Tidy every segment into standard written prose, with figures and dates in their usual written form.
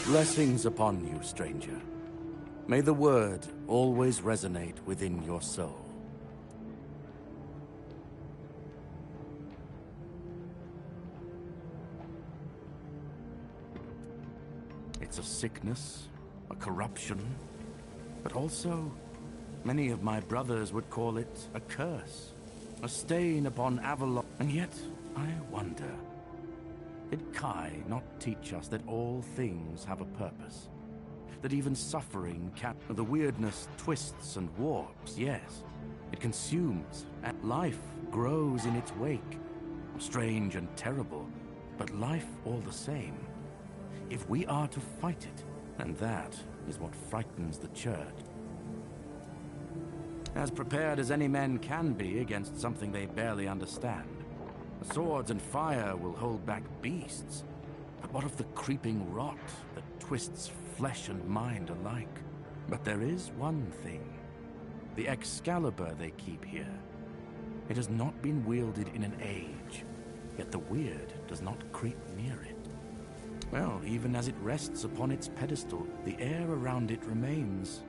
Blessings upon you, stranger. May the word always resonate within your soul. It's a sickness, a corruption, but also, many of my brothers would call it a curse, a stain upon Avalon. And yet, I wonder, did Kai not teach us that all things have a purpose? That even suffering can... The weirdness twists and warps, yes. It consumes, and life grows in its wake. Strange and terrible, but life all the same. If we are to fight it, and that is what frightens the church. As prepared as any men can be against something they barely understand. Swords and fire will hold back beasts. But what of the creeping rot that twists flesh and mind alike? But there is one thing. The Excalibur they keep here. It has not been wielded in an age, yet the weird does not creep near it. Well, even as it rests upon its pedestal, the air around it remains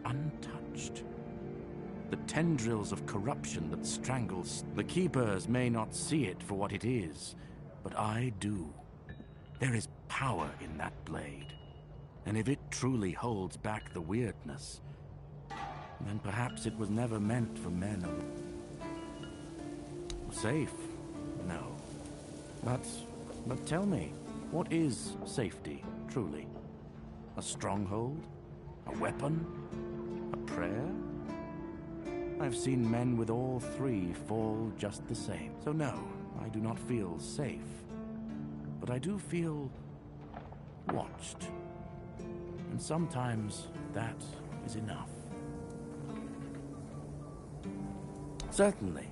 untouched. The tendrils of corruption that strangles. The keepers may not see it for what it is, but I do. There is power in that blade. And if it truly holds back the weirdness, then perhaps it was never meant for men alone. Safe? No. But tell me, what is safety, truly? A stronghold? A weapon? A prayer? I've seen men with all three fall just the same. So no, I do not feel safe. But I do feel watched. And sometimes that is enough. Certainly.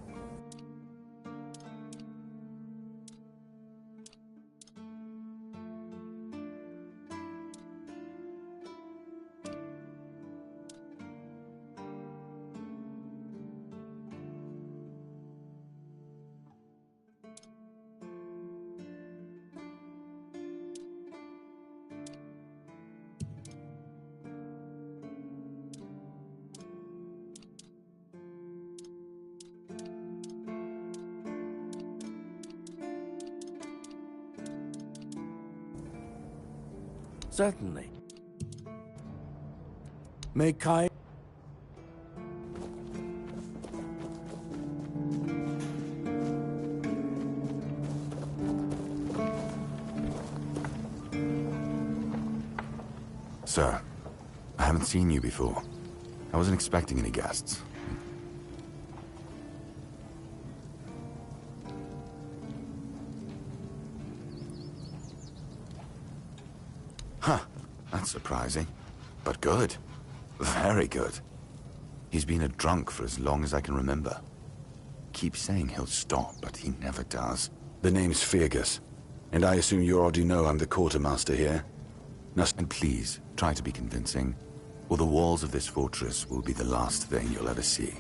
Certainly. May Kai... Sir, I haven't seen you before. I wasn't expecting any guests. Huh, that's surprising. But good. Very good. He's been a drunk for as long as I can remember. Keeps saying he'll stop, but he never does. The name's Fergus, and I assume you already know I'm the quartermaster here? And please, try to be convincing, or the walls of this fortress will be the last thing you'll ever see.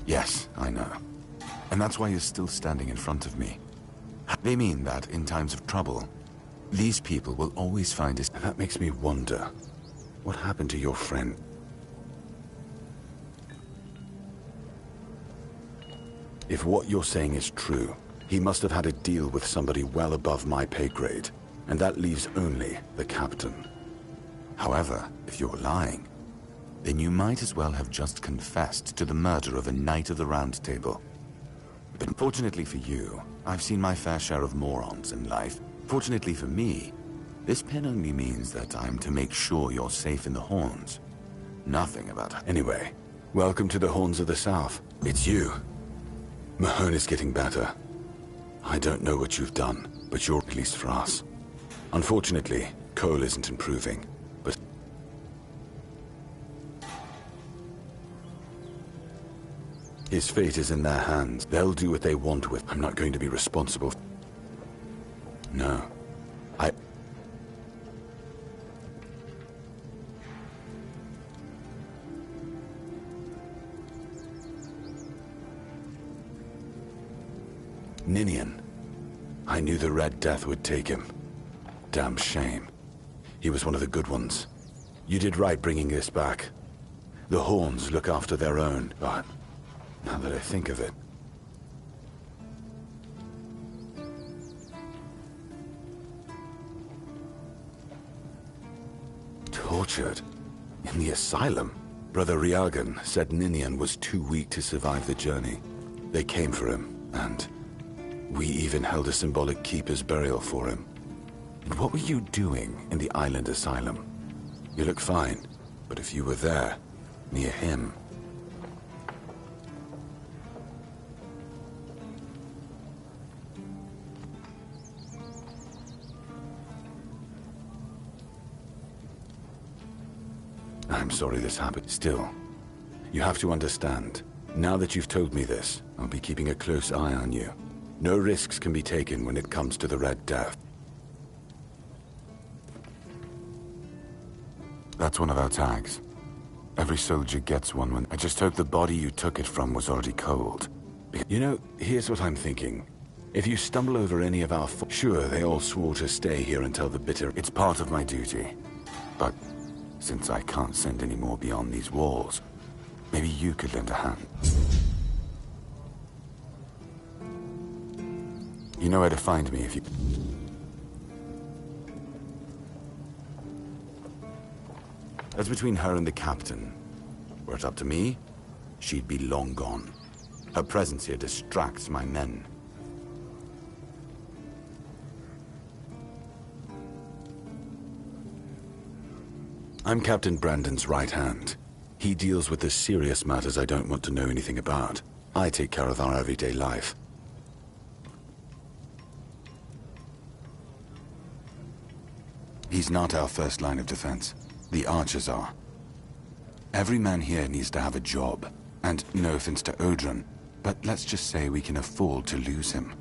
Yes, I know. And that's why you're still standing in front of me. They mean that in times of trouble, these people will always find us. That makes me wonder, what happened to your friend? If what you're saying is true, he must have had a deal with somebody well above my pay grade, and that leaves only the captain. However, if you're lying, then you might as well have just confessed to the murder of a Knight of the Round Table. But fortunately for you, I've seen my fair share of morons in life. Fortunately for me, this pen only means that I'm to make sure you're safe in the Horns. Nothing about... Anyway, welcome to the Horns of the South. It's you. Mahone is getting better. I don't know what you've done, but you're at least for us. Unfortunately, Cole isn't improving, but... His fate is in their hands. They'll do what they want with. I'm not going to be responsible. No. Ninian. I knew the Red Death would take him. damn shame. He was one of the good ones. You did right bringing this back. The Horns look after their own, but now that I think of it... Tortured? In the asylum? Brother Riagan said Ninian was too weak to survive the journey. They came for him, and we even held a symbolic keeper's burial for him. And what were you doing in the island asylum? You look fine, but if you were there, near him... I'm sorry this happened. Still, you have to understand. Now that you've told me this, I'll be keeping a close eye on you. No risks can be taken when it comes to the Red Death. That's one of our tags. Every soldier gets one when... I just hope the body you took it from was already cold. You know, here's what I'm thinking. If you stumble over any of our... Sure, they all swore to stay here until the bitter... It's part of my duty. But since I can't send any more beyond these walls, maybe you could lend a hand. You know where to find me if you... That's between her and the captain. Were it up to me, she'd be long gone. Her presence here distracts my men. I'm Captain Brandon's right hand. He deals with the serious matters I don't want to know anything about. I take care of our everyday life. He's not our first line of defense. The archers are. Every man here needs to have a job. And no offense to Odrin, but let's just say we can afford to lose him.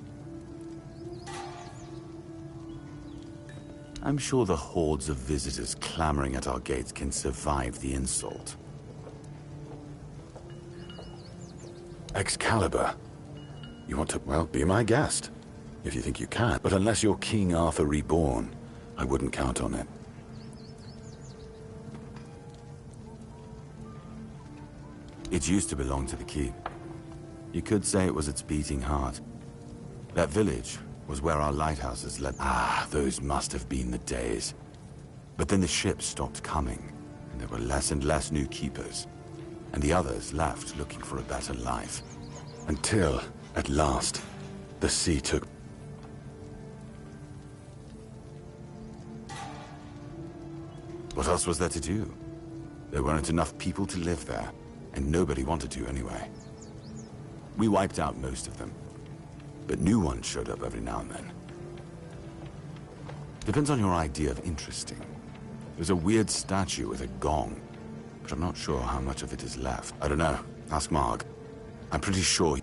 I'm sure the hordes of visitors clamoring at our gates can survive the insult. Excalibur. You want to, well, be my guest. If you think you can. But unless you're King Arthur reborn, I wouldn't count on it. It used to belong to the keep. You could say it was its beating heart. That village was where our lighthouses led. Ah, those must have been the days. But then the ships stopped coming, and there were less and less new keepers. And the others left looking for a better life. Until, at last, the sea took... What else was there to do? There weren't enough people to live there, and nobody wanted to anyway. We wiped out most of them, but new ones showed up every now and then. Depends on your idea of interesting. There's a weird statue with a gong, but I'm not sure how much of it is left. I don't know. Ask Marg. I'm pretty sure...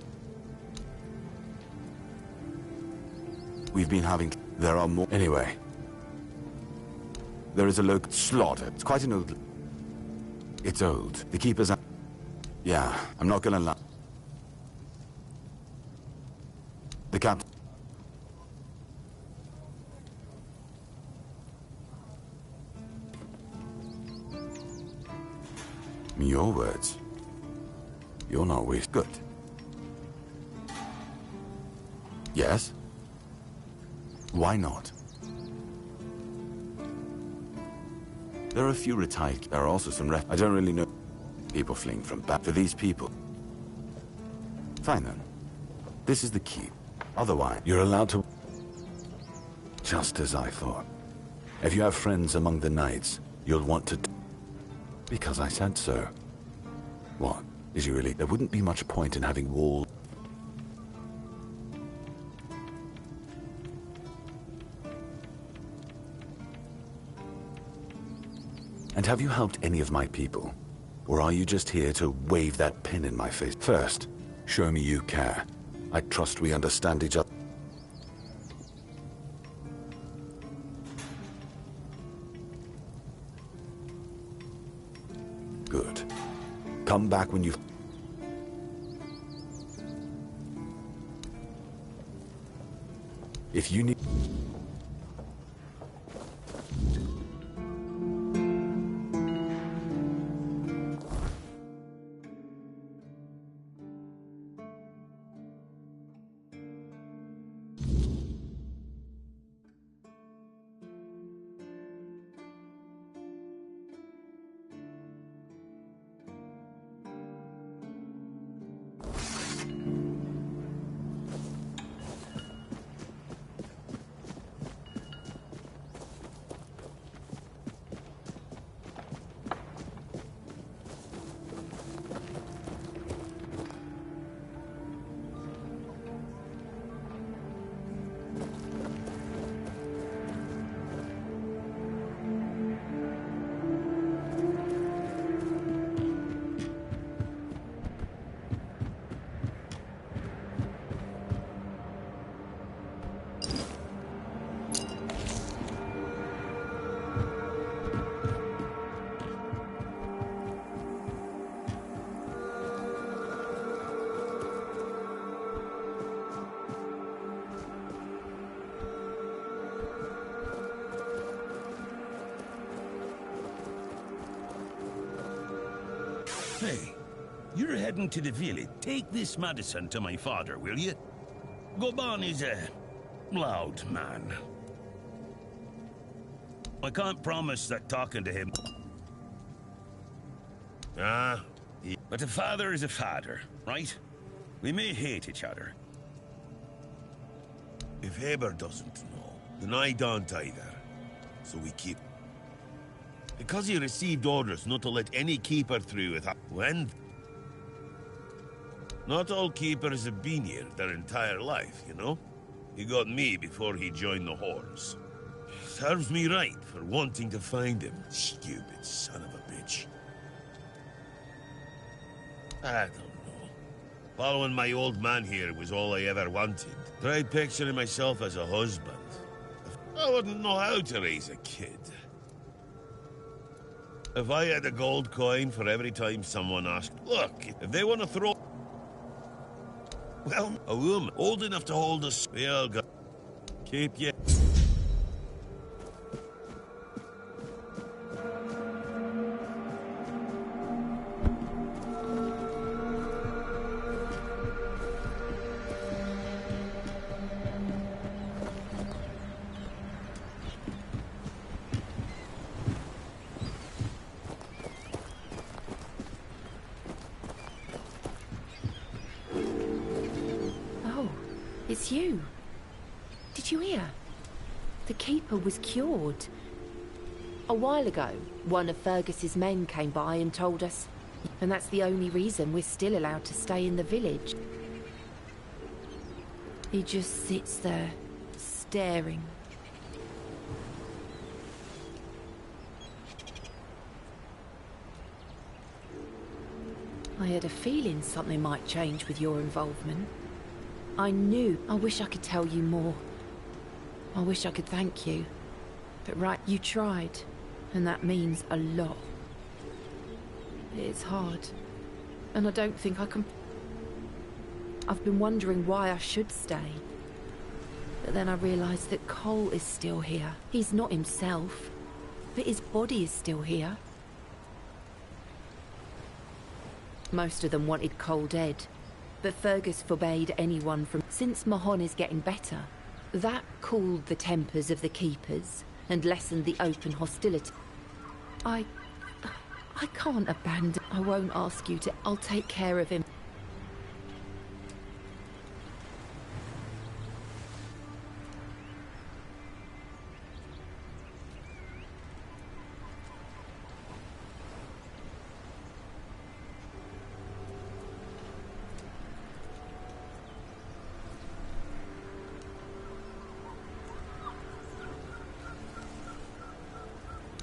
We've been having... There are more... Anyway. There is a local slaughter. It's quite an old... It's old. The keepers are... Yeah, I'm not gonna lie. The captain... Your words. You're not waste. Good. Yes? Why not? There are a few retired. There are also some I don't really know. People fleeing from back for these people. Fine then. This is the keep. Otherwise, You're allowed to... Just as I thought. If you have friends among the knights, you'll want to... Because I said so. What? Is you really... There wouldn't be much point in having walls... And have you helped any of my people? Or are you just here to wave that pin in my face? First, show me you care. I trust we understand each other. Good. Come back when you've... If you need... Hey, you're heading to the village. Take this medicine to my father, will you? Goban is a loud man. I can't promise that talking to him... but a father is a father, right? We may hate each other. If Haber doesn't know, then I don't either. So we keep... Because he received orders not to let any keeper through without... When? Not all keepers have been here their entire life, you know? He got me before he joined the Horns. Serves me right for wanting to find him, stupid son of a bitch. I don't know. Following my old man here was all I ever wanted. Tried picturing myself as a husband. I wouldn't know how to raise a kid. If I had a gold coin for every time someone asked, look, if they want to throw... Well, a woman old enough to hold a spell gun. Keep you... It's you. Did you hear? The keeper was cured. A while ago, one of Fergus's men came by and told us, and that's the only reason we're still allowed to stay in the village. He just sits there, staring. I had a feeling something might change with your involvement. I knew. I wish I could tell you more. I wish I could thank you. But right, you tried. And that means a lot. It's hard. And I don't think I can... I've been wondering why I should stay. But then I realised that Cole is still here. He's not himself. But his body is still here. Most of them wanted Cole dead. But Fergus forbade anyone from... Since Mahon is getting better, that cooled the tempers of the keepers and lessened the open hostility. I can't abandon... I won't ask you to... I'll take care of him.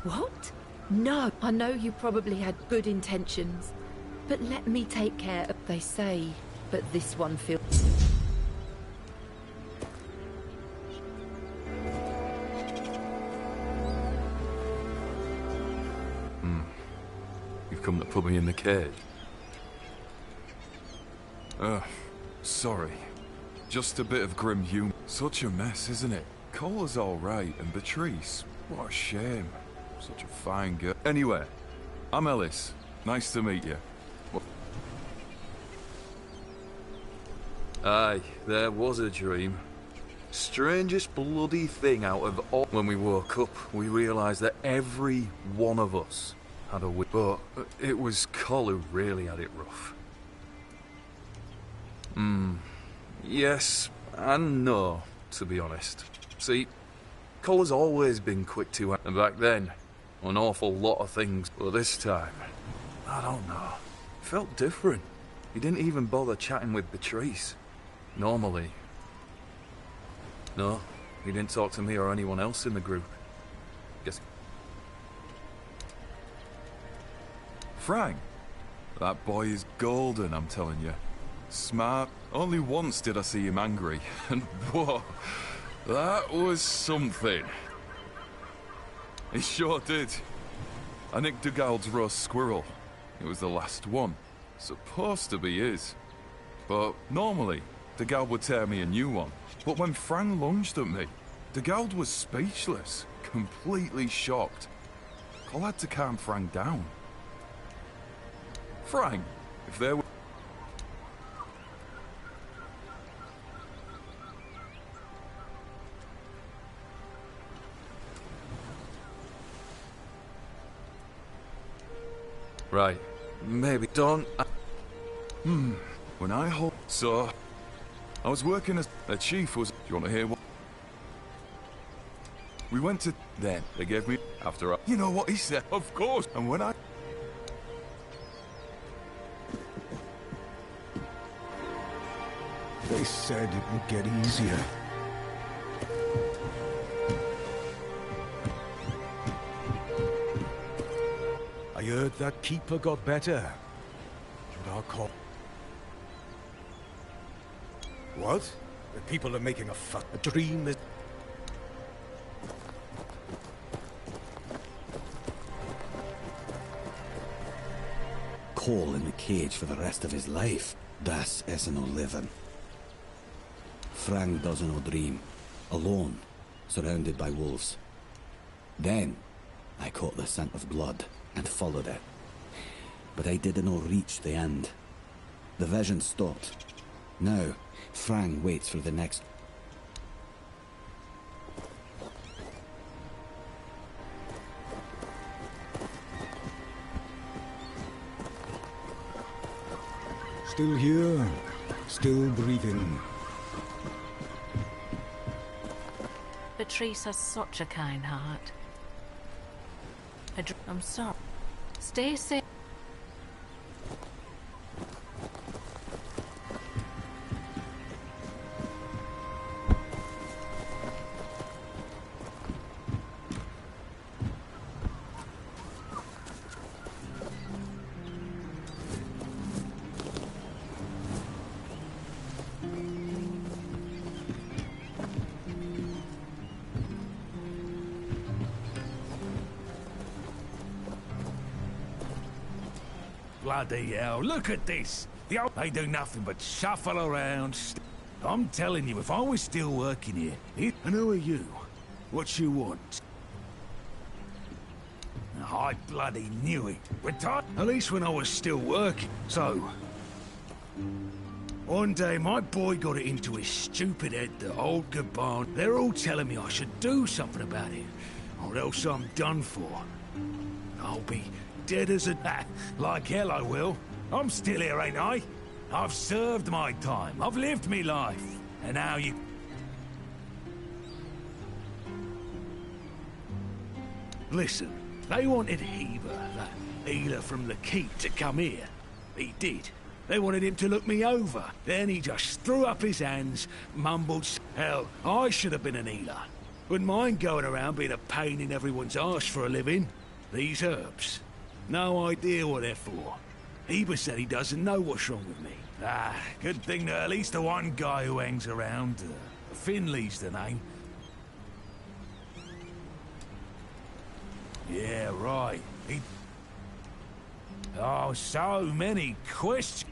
What? No, I know you probably had good intentions, but let me take care of... They say, but this one feels... You've come to put me in the cage. Sorry. Just a bit of grim humor. Such a mess, isn't it? Cola's all right, and Beatrice, what a shame. Such a fine girl. Anyway, I'm Ellis. Nice to meet you. Aye, there was a dream. Strangest bloody thing out of all. When we woke up, we realised that every one of us had a wit. But it was Cole who really had it rough. Yes and no, to be honest. See, Cole has always been quick to... And back then, an awful lot of things. But this time, I don't know. It felt different. He didn't even bother chatting with Beatrice. Normally. No, he didn't talk to me or anyone else in the group. Guess... Frank? That boy is golden, I'm telling you. Smart. Only once did I see him angry, and whoa, that was something. He sure did. I nicked Dugald's roast squirrel. It was the last one. Supposed to be his. But normally, Dugald would tear me a new one. But when Frank lunged at me, Dugald was speechless, completely shocked. Cole had to calm Frank down. Frank, if there were... Right. Maybe don't... When I hold... So... I was working as... The chief was... Do you want to hear what... We went to... Then, they gave me... After I... You know what he said? Of course. And when I... They said it would get easier. I heard that keeper got better. Should I call... What? The people are making a fuss. A dream that... Cole in the cage for the rest of his life. Das isn't no living. Frank doesn't no dream. Alone, surrounded by wolves. Then, I caught the scent of blood and followed it. But I didn't know reach the end. The vision stopped. Now, Frank waits for the next... Still here, still breathing. Patrice has such a kind heart. I'm sorry. Stay safe. Bloody hell, look at this! They do nothing but shuffle around. I'm telling you, if I was still working here... And who are you? What you want? I bloody knew it. Retired? At least when I was still working. So... One day, my boy got it into his stupid head that old Gabon... They're all telling me I should do something about it. Or else I'm done for. I'll be... dead as a... Like hell I will. I'm still here, ain't I? I've served my time. I've lived me life. And now you... Listen, they wanted Heber, that healer from the keep, to come here. He did. They wanted him to look me over. Then he just threw up his hands, mumbled... Hell, I should have been an healer. Wouldn't mind going around being a pain in everyone's arse for a living. These herbs. No idea what they're for. Heber said he doesn't know what's wrong with me. Good thing that at least the one guy who hangs around, Finley's the name. Yeah, right. Oh, so many questions.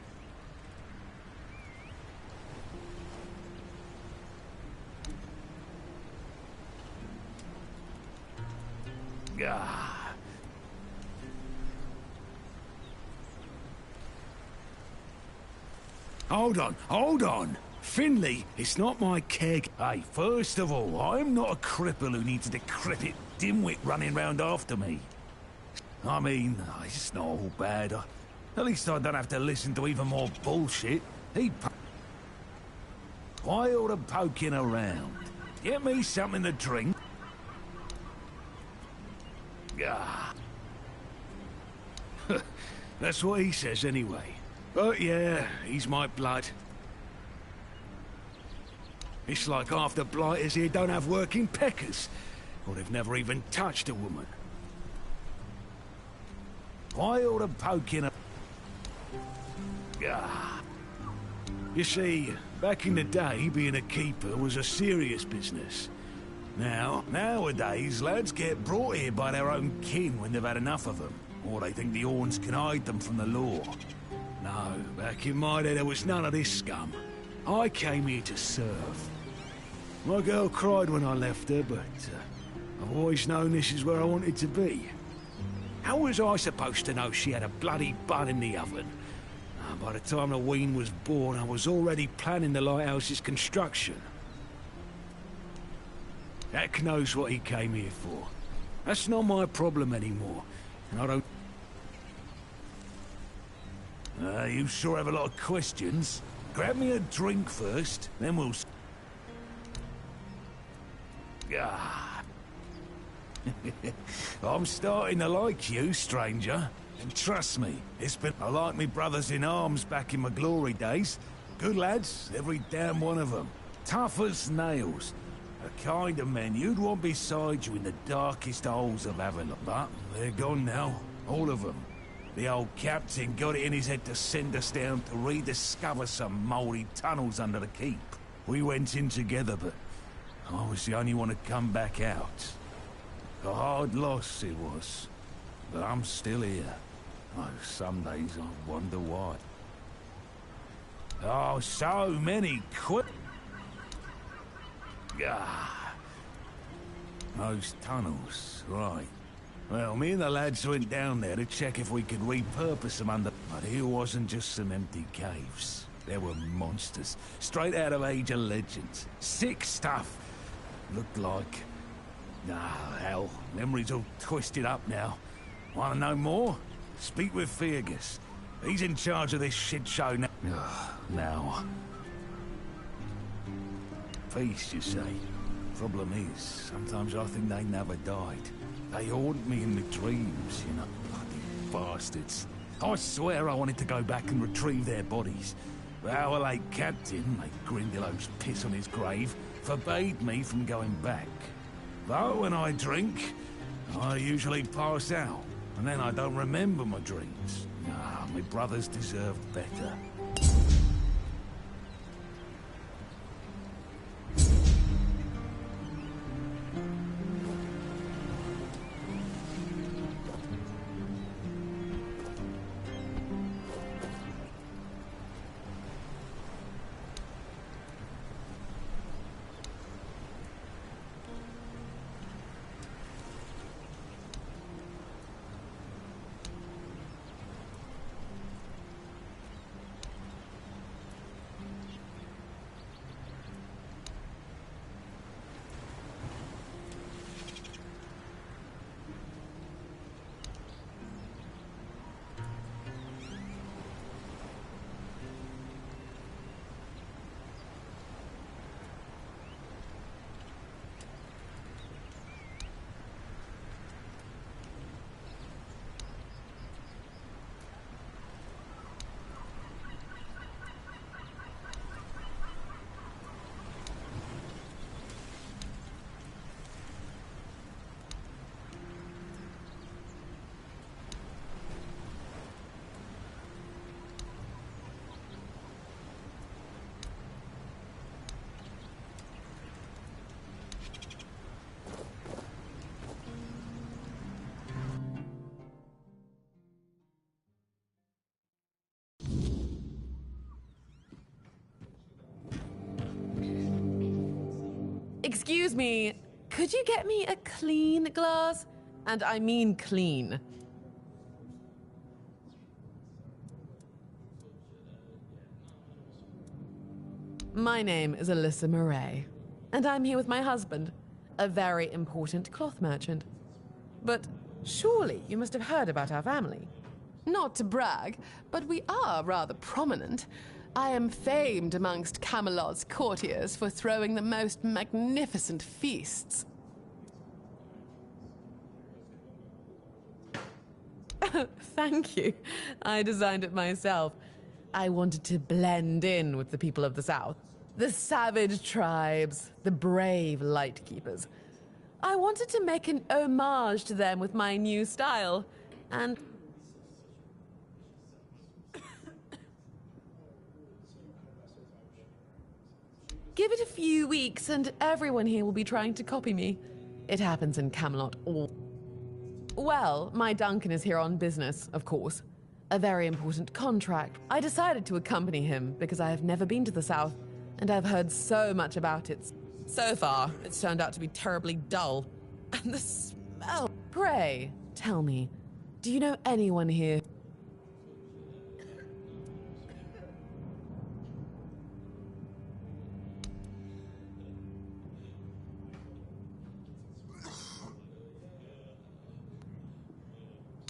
Hold on. Finley, it's not my keg. Hey, first of all, I'm not a cripple who needs a decrepit dimwit running round after me. I mean, it's not all bad. At least I don't have to listen to even more bullshit. Why all the poking around? Get me something to drink. That's what he says anyway. But yeah, he's my blood. It's like half the blighters here don't have working peckers. Or they've never even touched a woman. Why all the poking? You see, back in the day, being a keeper was a serious business. Nowadays, lads get brought here by their own kin when they've had enough of them. Or they think the Orns can hide them from the law. No, back in my day there was none of this scum. I came here to serve. My girl cried when I left her, but I've always known this is where I wanted to be. How was I supposed to know she had a bloody bun in the oven? By the time the wean was born, I was already planning the lighthouse's construction. Heck knows what he came here for. That's not my problem anymore, and I don't... You sure have a lot of questions. Grab me a drink first, then we'll... Ah. I'm starting to like you, stranger. And trust me, it's been... I like me brothers in arms back in my glory days. Good lads, every damn one of them. Tough as nails. The kind of men you'd want beside you in the darkest holes of Avalon. But they're gone now, all of them. The old captain got it in his head to send us down to rediscover some mouldy tunnels under the keep. We went in together, but I was the only one to come back out. A hard loss it was, but I'm still here. Oh, some days I wonder why. Oh, so many those tunnels, right. Well, me and the lads went down there to check if we could repurpose them under... But it wasn't just some empty caves. There were monsters, straight out of Age of Legends. Sick stuff. Looked like... Ah, hell. Memory's all twisted up now. Want to know more? Speak with Fergus. He's in charge of this shit show now. Now. Feast, you say? Problem is, sometimes I think they never died. They haunt me in my dreams, you know. Bloody bastards. I swear I wanted to go back and retrieve their bodies. But our late captain, like Grindelows piss on his grave, forbade me from going back. But when I drink, I usually pass out. And then I don't remember my dreams. Ah, my brothers deserved better. Excuse me, could you get me a clean glass? And I mean clean. My name is Alyssa Murray, and I'm here with my husband, a very important cloth merchant. But surely you must have heard about our family. Not to brag, but we are rather prominent. I am famed amongst Camelot's courtiers for throwing the most magnificent feasts. Thank you. I designed it myself. I wanted to blend in with the people of the South. The savage tribes, the brave lightkeepers. I wanted to make an homage to them with my new style, and... Give it a few weeks and everyone here will be trying to copy me. It happens in Camelot all... Well, my Duncan is here on business, of course. A very important contract. I decided to accompany him because I have never been to the South, and I've heard so much about it. So far, it's turned out to be terribly dull. And the smell... Pray, tell me, Do you know anyone here?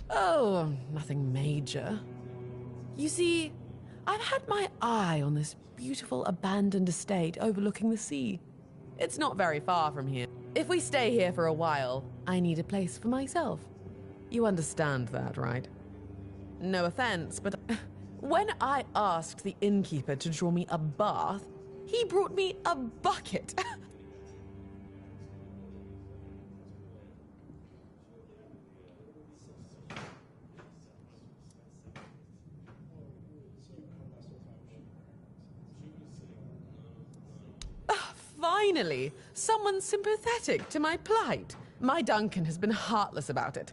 Oh, nothing major. You see, I've had my eye on this beautiful abandoned estate overlooking the sea. It's not very far from here. If we stay here for a while, I need a place for myself. You understand that, right? No offense, but when I asked the innkeeper to draw me a bath, he brought me a bucket. Finally, someone sympathetic to my plight. My Duncan has been heartless about it.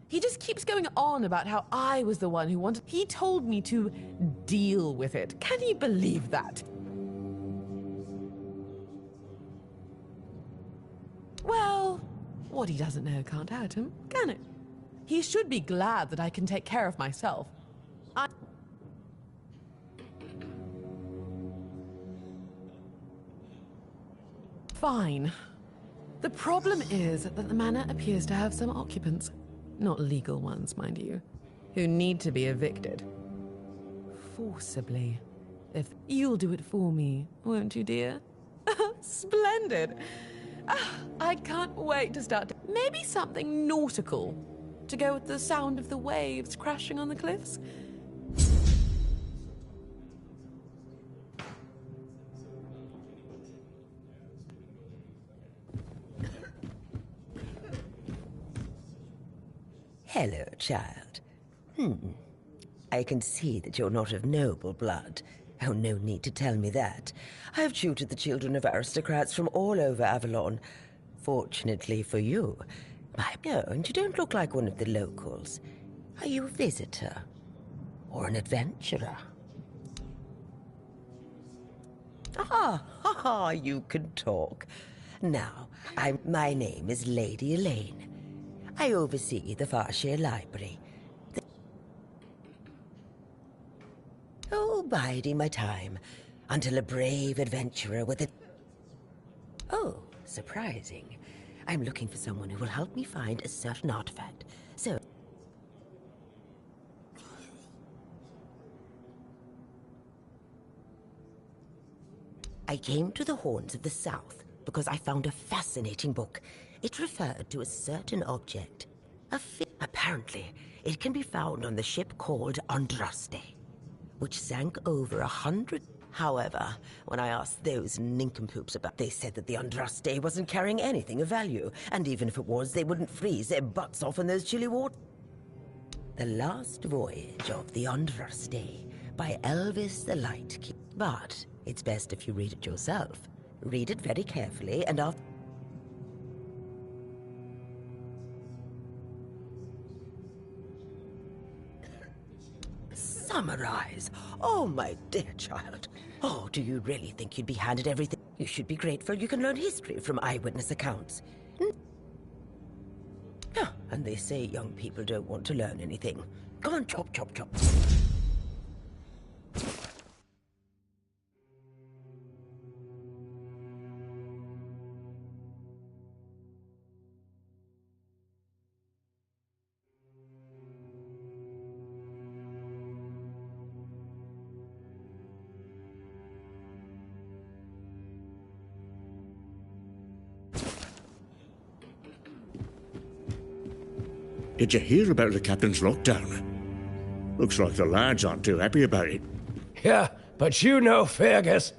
He just keeps going on about how I was the one who wanted... He told me to deal with it. Can you believe that? Well, what he doesn't know can't hurt him, can it? He should be glad that I can take care of myself. Fine. The problem is that the manor appears to have some occupants, not legal ones, mind you, who need to be evicted. Forcibly. If you'll do it for me, won't you, dear? Splendid. I can't wait to start. Maybe something nautical, to go with the sound of the waves crashing on the cliffs. Hello, child. I can see that you're not of noble blood. Oh, no need to tell me that. I've tutored the children of aristocrats from all over Avalon. Fortunately for you. No, and you don't look like one of the locals. Are you a visitor? Or an adventurer? You can talk. Now, my name is Lady Elaine. I oversee the Farshire Library. Biding my time until a brave adventurer with a... Oh, surprising. I'm looking for someone who will help me find a certain artifact. So... I came to the Horns of the South because I found a fascinating book. It referred to a certain object. Apparently, it can be found on the ship called Andraste, which sank over 100... However, when I asked those nincompoops about, they said that the Andraste wasn't carrying anything of value, and even if it was, they wouldn't freeze their butts off in those chilly waters. The Last Voyage of the Andraste by Elvis the Light Keeper. But it's best if you read it yourself. Read it very carefully, and after... Summarize. Oh, my dear child. Oh, do you really think you'd be handed everything? You should be grateful you can learn history from eyewitness accounts. And they say young people don't want to learn anything. Come on, chop, chop, chop. Did you hear about the captain's lockdown? Looks like the lads aren't too happy about it. Yeah, but you know Fergus.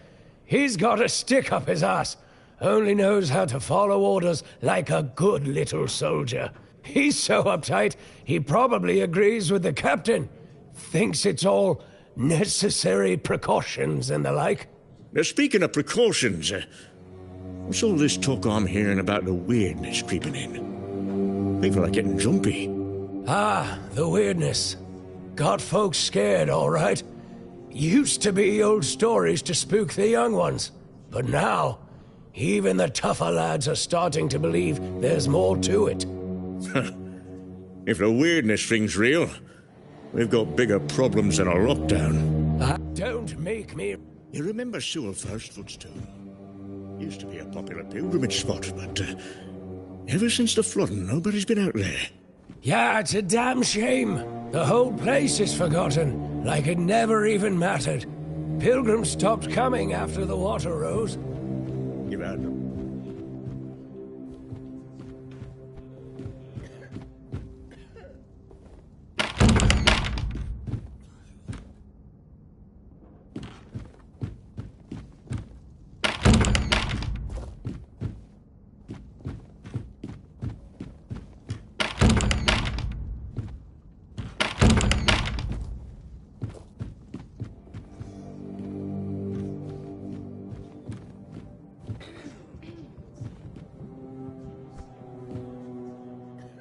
He's got a stick up his ass. Only knows how to follow orders like a good little soldier. He's so uptight, he probably agrees with the captain. Thinks it's all necessary precautions and the like. Now, speaking of precautions, what's all this talk I'm hearing about the weirdness creeping in? People are getting jumpy. The weirdness. Got folks scared, all right. Used to be old stories to spook the young ones. But now, even the tougher lads are starting to believe there's more to it. If the weirdness thing's real, we've got bigger problems than a lockdown. Don't make me... You remember Sewell First Footstool? Used to be a popular pilgrimage spot, but ever since the flooding, nobody's been out there. Yeah, it's a damn shame. The whole place is forgotten, like it never even mattered. Pilgrims stopped coming after the water rose. You've had them.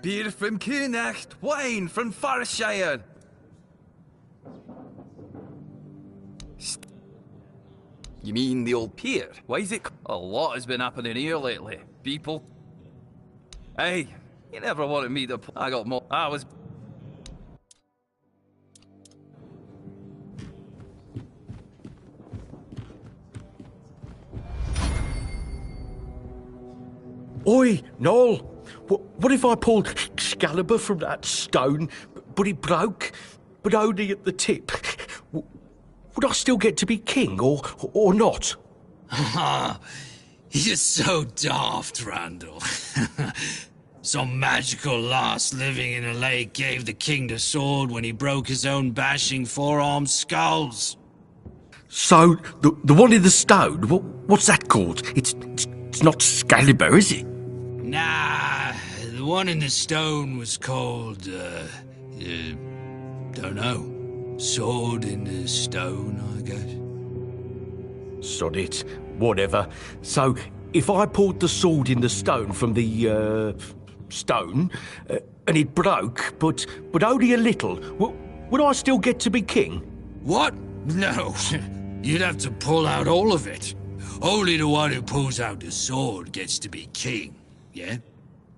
Beer from Kunacht, wine from Farshire. You mean the old pier? Why is it? A lot has been happening here lately. People. Hey, you never wanted me to. I got more. I was. Oi, Noel! What if I pulled Excalibur from that stone, but it broke, but only at the tip? Would I still get to be king, or not? You're so daft, Randall. Some magical lass living in a lake gave the king the sword when he broke his own bashing four-armed skulls. So, the one in the stone, what's that called? It's not Excalibur, is it? Nah, the one in the stone was called, don't know. Sword in the stone, I guess. Sod it, whatever. So, if I pulled the sword in the stone from the, stone, and it broke, but only a little, would I still get to be king? What? No. You'd have to pull out all of it. Only the one who pulls out the sword gets to be king. Yeah?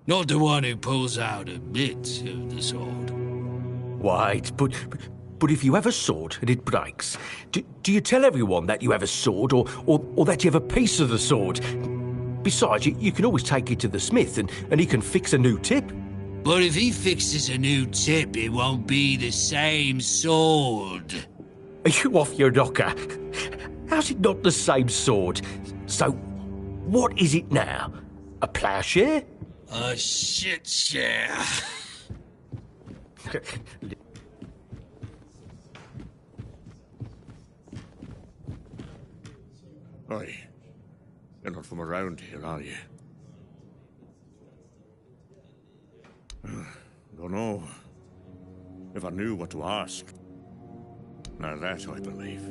Not the one who pulls out a bit of the sword. Wait, but if you have a sword and it breaks, do you tell everyone that you have a sword or that you have a piece of the sword? Besides, you can always take it to the smith and he can fix a new tip. But if he fixes a new tip, it won't be the same sword. Are you off your knocker? How's it not the same sword? So, what is it now? A ploughshare? A shit share. Oi, you're not from around here, are you? Don't know. If I knew what to ask. Now that I believe.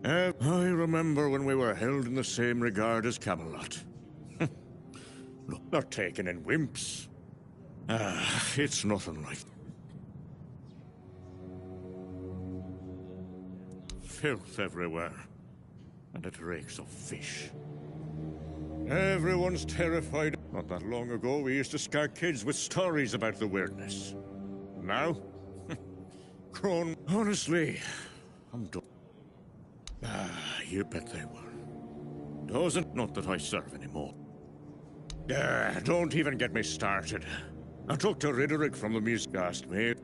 I remember when we were held in the same regard as Camelot. Not taken in wimps. It's nothing like... Filth everywhere. And it reeks of fish. Everyone's terrified. Not that long ago, we used to scare kids with stories about the weirdness. Now? Grown... Honestly, I'm done. You bet they were. Doesn't... Not that I serve anymore. Don't even get me started. I talked to Riderick from the music, asked me.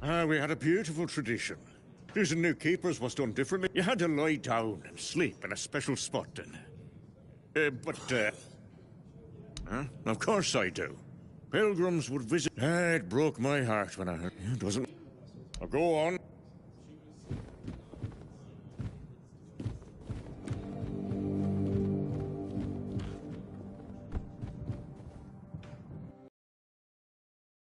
We had a beautiful tradition. Choosing new keepers was done differently. You had to lie down and sleep in a special spot then. Of course I do. Pilgrims would visit. It broke my heart when I heard. It doesn't... Now go on.